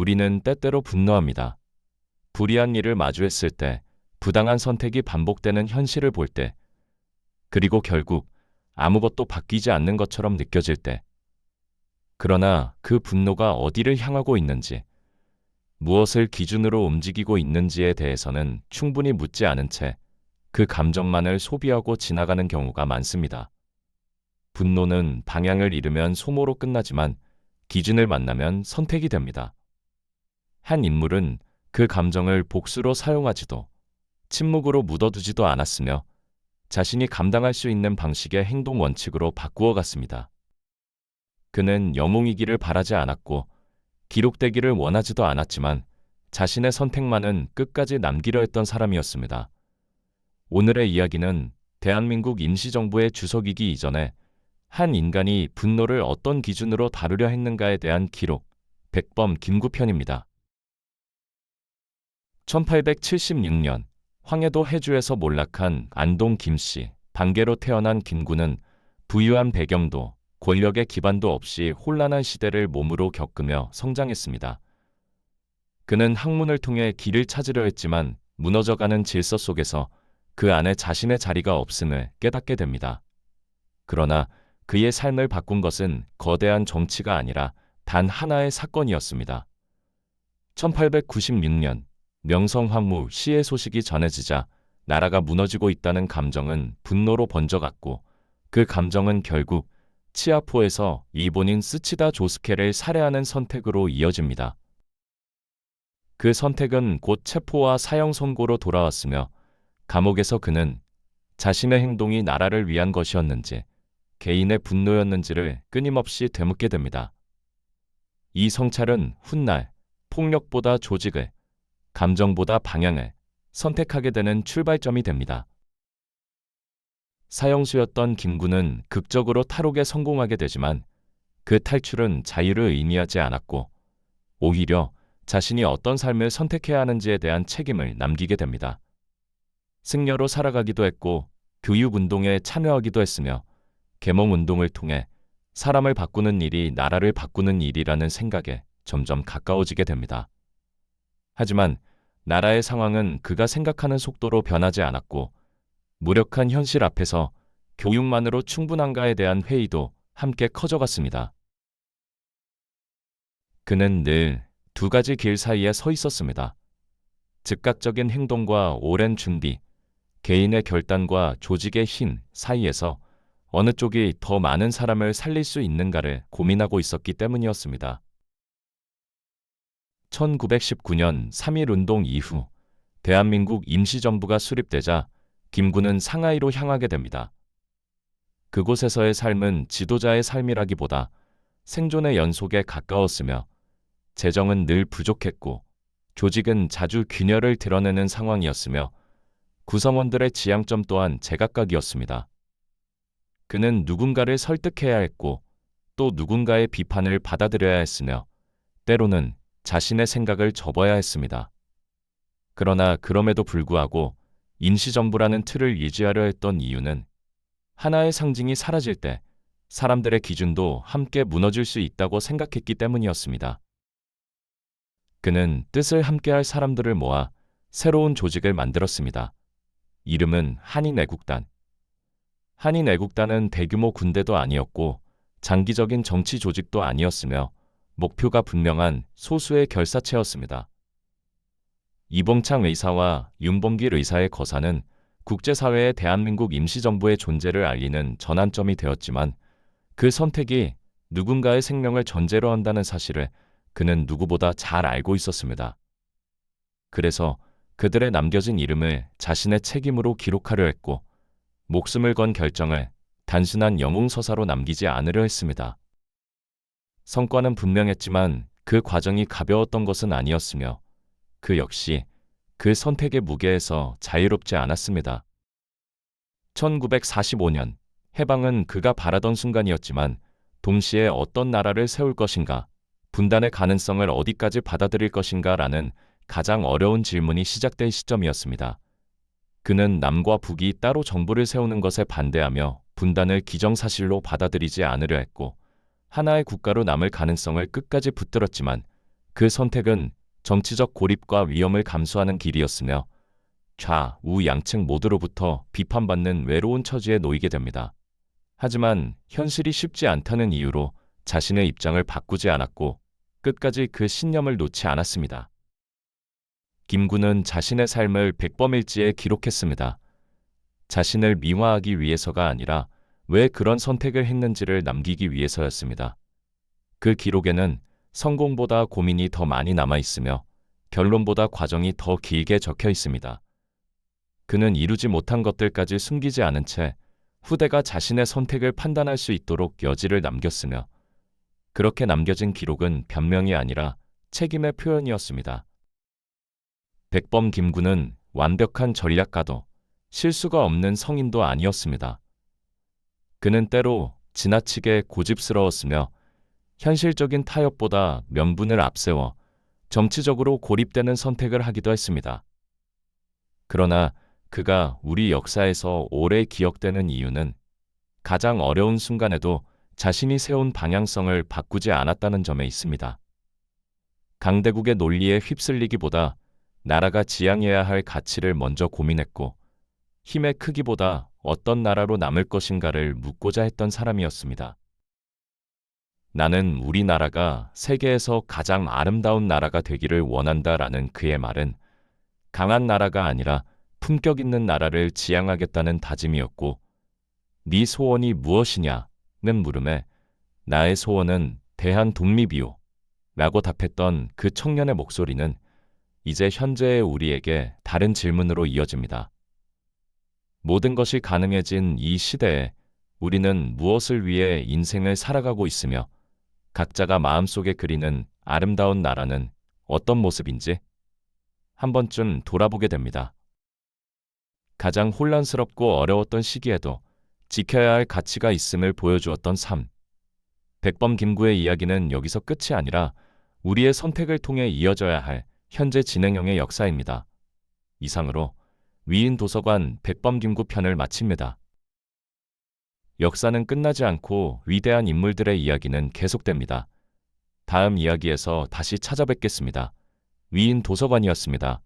우리는 때때로 분노합니다. 불이한 일을 마주했을 때, 부당한 선택이 반복되는 현실을 볼 때, 그리고 결국 아무것도 바뀌지 않는 것처럼 느껴질 때. 그러나 그 분노가 어디를 향하고 있는지, 무엇을 기준으로 움직이고 있는지에 대해서는 충분히 묻지 않은 채 그 감정만을 소비하고 지나가는 경우가 많습니다. 분노는 방향을 잃으면 소모로 끝나지만 기준을 만나면 선택이 됩니다. 한 인물은 그 감정을 복수로 사용하지도 침묵으로 묻어두지도 않았으며 자신이 감당할 수 있는 방식의 행동 원칙으로 바꾸어 갔습니다. 그는 영웅이기를 바라지 않았고 기록되기를 원하지도 않았지만 자신의 선택만은 끝까지 남기려 했던 사람이었습니다. 오늘의 이야기는 대한민국 임시정부의 주석이기 이전에 한 인간이 분노를 어떤 기준으로 다루려 했는가에 대한 기록, 백범 김구편입니다. 1876년 황해도 해주에서 몰락한 안동 김씨, 반계로 태어난 김구는 부유한 배경도 권력의 기반도 없이 혼란한 시대를 몸으로 겪으며 성장했습니다. 그는 학문을 통해 길을 찾으려 했지만 무너져가는 질서 속에서 그 안에 자신의 자리가 없음을 깨닫게 됩니다. 그러나 그의 삶을 바꾼 것은 거대한 정치가 아니라 단 하나의 사건이었습니다. 1896년 명성황후 시해 소식이 전해지자 나라가 무너지고 있다는 감정은 분노로 번져갔고 그 감정은 결국 치아포에서 일본인 스치다 조스케를 살해하는 선택으로 이어집니다. 그 선택은 곧 체포와 사형 선고로 돌아왔으며 감옥에서 그는 자신의 행동이 나라를 위한 것이었는지 개인의 분노였는지를 끊임없이 되묻게 됩니다. 이 성찰은 훗날 폭력보다 조직을, 감정보다 방향을 선택하게 되는 출발점이 됩니다. 사형수였던 김구는 극적으로 탈옥에 성공하게 되지만 그 탈출은 자유를 의미하지 않았고 오히려 자신이 어떤 삶을 선택해야 하는지에 대한 책임을 남기게 됩니다. 승려로 살아가기도 했고 교육운동에 참여하기도 했으며 계몽운동을 통해 사람을 바꾸는 일이 나라를 바꾸는 일이라는 생각에 점점 가까워지게 됩니다. 하지만 나라의 상황은 그가 생각하는 속도로 변하지 않았고 무력한 현실 앞에서 교육만으로 충분한가에 대한 회의도 함께 커져갔습니다. 그는 늘 두 가지 길 사이에 서 있었습니다. 즉각적인 행동과 오랜 준비, 개인의 결단과 조직의 힘 사이에서 어느 쪽이 더 많은 사람을 살릴 수 있는가를 고민하고 있었기 때문이었습니다. 1919년 3.1운동 이후 대한민국 임시정부가 수립되자 김구는 상하이로 향하게 됩니다. 그곳에서의 삶은 지도자의 삶이라기보다 생존의 연속에 가까웠으며 재정은 늘 부족했고 조직은 자주 균열을 드러내는 상황이었으며 구성원들의 지향점 또한 제각각이었습니다. 그는 누군가를 설득해야 했고 또 누군가의 비판을 받아들여야 했으며 때로는 자신의 생각을 접어야 했습니다. 그러나 그럼에도 불구하고 임시정부라는 틀을 유지하려 했던 이유는 하나의 상징이 사라질 때 사람들의 기준도 함께 무너질 수 있다고 생각했기 때문이었습니다. 그는 뜻을 함께할 사람들을 모아 새로운 조직을 만들었습니다. 이름은 한인애국단. 한인애국단은 대규모 군대도 아니었고 장기적인 정치 조직도 아니었으며 목표가 분명한 소수의 결사체였습니다. 이봉창 의사와 윤봉길 의사의 거사는 국제사회에 대한민국 임시정부의 존재를 알리는 전환점이 되었지만 그 선택이 누군가의 생명을 전제로 한다는 사실을 그는 누구보다 잘 알고 있었습니다. 그래서 그들의 남겨진 이름을 자신의 책임으로 기록하려 했고 목숨을 건 결정을 단순한 영웅서사로 남기지 않으려 했습니다. 성과는 분명했지만 그 과정이 가벼웠던 것은 아니었으며 그 역시 그 선택의 무게에서 자유롭지 않았습니다. 1945년 해방은 그가 바라던 순간이었지만 동시에 어떤 나라를 세울 것인가, 분단의 가능성을 어디까지 받아들일 것인가라는 가장 어려운 질문이 시작될 시점이었습니다. 그는 남과 북이 따로 정부를 세우는 것에 반대하며 분단을 기정사실로 받아들이지 않으려 했고 하나의 국가로 남을 가능성을 끝까지 붙들었지만 그 선택은 정치적 고립과 위험을 감수하는 길이었으며 좌, 우 양측 모두로부터 비판받는 외로운 처지에 놓이게 됩니다. 하지만 현실이 쉽지 않다는 이유로 자신의 입장을 바꾸지 않았고 끝까지 그 신념을 놓지 않았습니다. 김구는 자신의 삶을 백범일지에 기록했습니다. 자신을 미화하기 위해서가 아니라 왜 그런 선택을 했는지를 남기기 위해서였습니다. 그 기록에는 성공보다 고민이 더 많이 남아 있으며 결론보다 과정이 더 길게 적혀 있습니다. 그는 이루지 못한 것들까지 숨기지 않은 채 후대가 자신의 선택을 판단할 수 있도록 여지를 남겼으며 그렇게 남겨진 기록은 변명이 아니라 책임의 표현이었습니다. 백범 김구는 완벽한 전략가도 실수가 없는 성인도 아니었습니다. 그는 때로 지나치게 고집스러웠으며 현실적인 타협보다 명분을 앞세워 정치적으로 고립되는 선택을 하기도 했습니다. 그러나 그가 우리 역사에서 오래 기억되는 이유는 가장 어려운 순간에도 자신이 세운 방향성을 바꾸지 않았다는 점에 있습니다. 강대국의 논리에 휩쓸리기보다 나라가 지향해야 할 가치를 먼저 고민했고 힘의 크기보다 어떤 나라로 남을 것인가를 묻고자 했던 사람이었습니다. 나는 우리나라가 세계에서 가장 아름다운 나라가 되기를 원한다라는 그의 말은 강한 나라가 아니라 품격 있는 나라를 지향하겠다는 다짐이었고 네 소원이 무엇이냐는 물음에 나의 소원은 대한 독립이요 라고 답했던 그 청년의 목소리는 이제 현재의 우리에게 다른 질문으로 이어집니다. 모든 것이 가능해진 이 시대에 우리는 무엇을 위해 인생을 살아가고 있으며 각자가 마음속에 그리는 아름다운 나라는 어떤 모습인지 한 번쯤 돌아보게 됩니다. 가장 혼란스럽고 어려웠던 시기에도 지켜야 할 가치가 있음을 보여주었던 삶. 백범 김구의 이야기는 여기서 끝이 아니라 우리의 선택을 통해 이어져야 할 현재 진행형의 역사입니다. 이상으로 위인 도서관 백범 김구 편을 마칩니다. 역사는 끝나지 않고 위대한 인물들의 이야기는 계속됩니다. 다음 이야기에서 다시 찾아뵙겠습니다. 위인 도서관이었습니다.